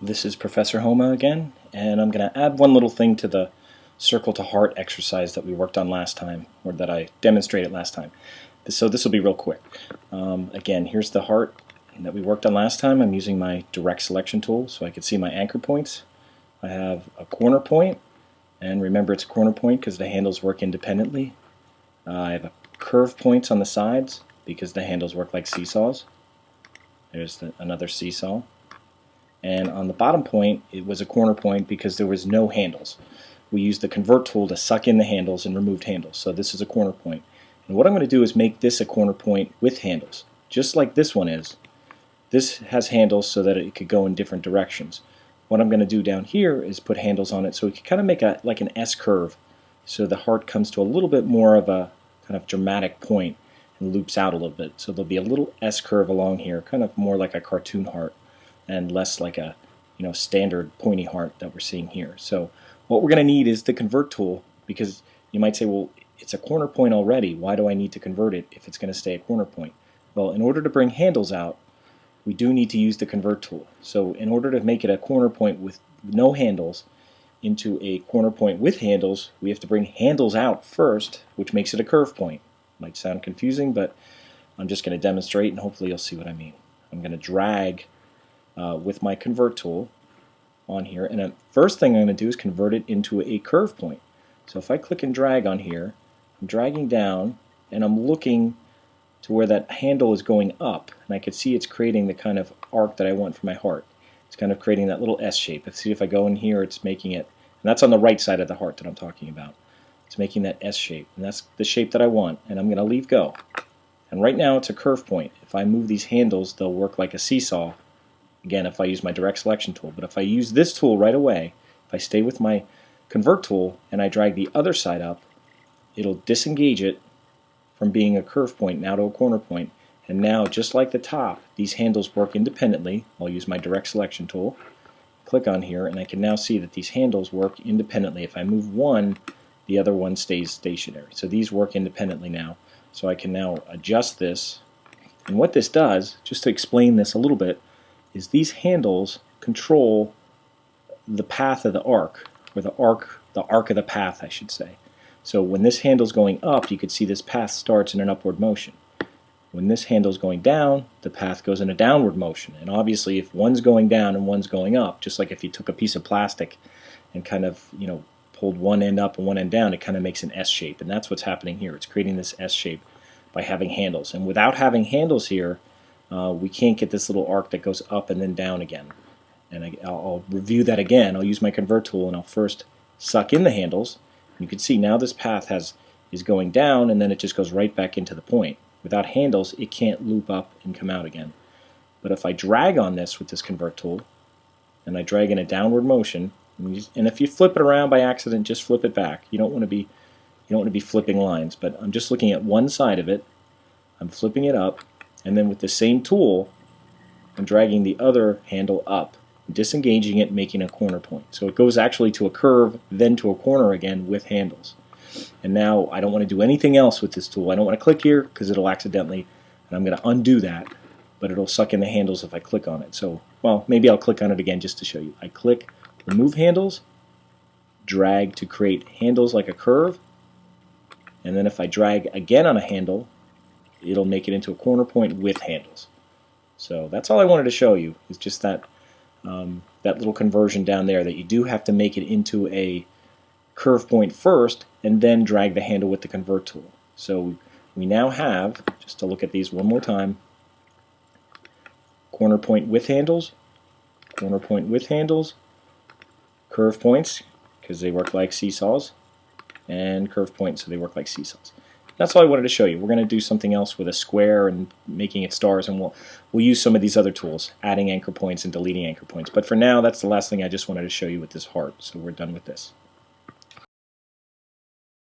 This is Professor Homa again, and I'm going to add one little thing to the circle to heart exercise that we worked on last time, or that I demonstrated last time. So this will be real quick. Again, here's the heart that we worked on last time. I'm using my direct selection tool so I can see my anchor points. I have a corner point, and remember it's a corner point because the handles work independently. I have curve points on the sides because the handles work like seesaws. There's another seesaw. And on the bottom point, it was a corner point because there was no handles. We used the convert tool to suck in the handles and removed handles. So this is a corner point. And what I'm going to do is make this a corner point with handles, just like this one is. This has handles so that it could go in different directions. What I'm going to do down here is put handles on it so we can kind of make like an S curve, so the heart comes to a little bit more of a kind of dramatic point and loops out a little bit. So there'll be a little S curve along here, kind of more like a cartoon heart, and less like a standard pointy heart that we're seeing here. So what we're going to need is the convert tool, because you might say, well, it's a corner point already. Why do I need to convert it if it's going to stay a corner point? Well, in order to bring handles out, we do need to use the convert tool. So in order to make it a corner point with no handles into a corner point with handles, we have to bring handles out first, which makes it a curve point. Might sound confusing, but I'm just going to demonstrate and hopefully you'll see what I mean. I'm going to drag with my convert tool on here, and the first thing I'm going to do is convert it into a curve point. So if I click and drag on here, I'm dragging down and I'm looking to where that handle is going up, and I can see it's creating the kind of arc that I want for my heart. It's kind of creating that little S shape. Let's see if I go in here, it's making it, and that's on the right side of the heart that I'm talking about. It's making that S shape, and that's the shape that I want, and I'm going to leave go. And right now it's a curve point. If I move these handles, they'll work like a seesaw. Again, if I use my direct selection tool. But if I use this tool right away, if I stay with my convert tool and I drag the other side up, it'll disengage it from being a curve point now to a corner point. And now, just like the top, these handles work independently. I'll use my direct selection tool, click on here, and I can now see that these handles work independently. If I move one, the other one stays stationary. So these work independently now. So I can now adjust this. And what this does, just to explain this a little bit, is these handles control the path of the arc, or the arc of the path, I should say. So when this handle's going up, you can see this path starts in an upward motion. When this handle's going down, the path goes in a downward motion. And obviously, if one's going down and one's going up, just like if you took a piece of plastic and kind of, pulled one end up and one end down, it kind of makes an S shape. And that's what's happening here. It's creating this S shape by having handles. And without having handles here, we can't get this little arc that goes up and then down again. And I'll review that again. I'll use my convert tool and I'll first suck in the handles. You can see now this path is going down, and then it just goes right back into the point. Without handles, it can't loop up and come out again. But if I drag on this with this convert tool, and I drag in a downward motion, and if you flip it around by accident, just flip it back. You don't want to be flipping lines, but I'm just looking at one side of it. I'm flipping it up, and then with the same tool, I'm dragging the other handle up, disengaging it, making a corner point. So it goes actually to a curve, then to a corner again with handles. And now I don't want to do anything else with this tool. I don't want to click here because it'll accidentally, and I'm going to undo that, but it'll suck in the handles if I click on it. So, well, maybe I'll click on it again just to show you. I click, remove handles, drag to create handles like a curve, and then if I drag again on a handle, it'll make it into a corner point with handles. So that's all I wanted to show you, is just that that little conversion down there, that you do have to make it into a curve point first and then drag the handle with the convert tool. So we now have, just to look at these one more time, corner point with handles, corner point with handles, curve points because they work like seesaws, and curve points so they work like seesaws. That's all I wanted to show you. We're going to do something else with a square and making it stars, and we'll use some of these other tools, adding anchor points and deleting anchor points. But for now, that's the last thing I just wanted to show you with this heart, so we're done with this.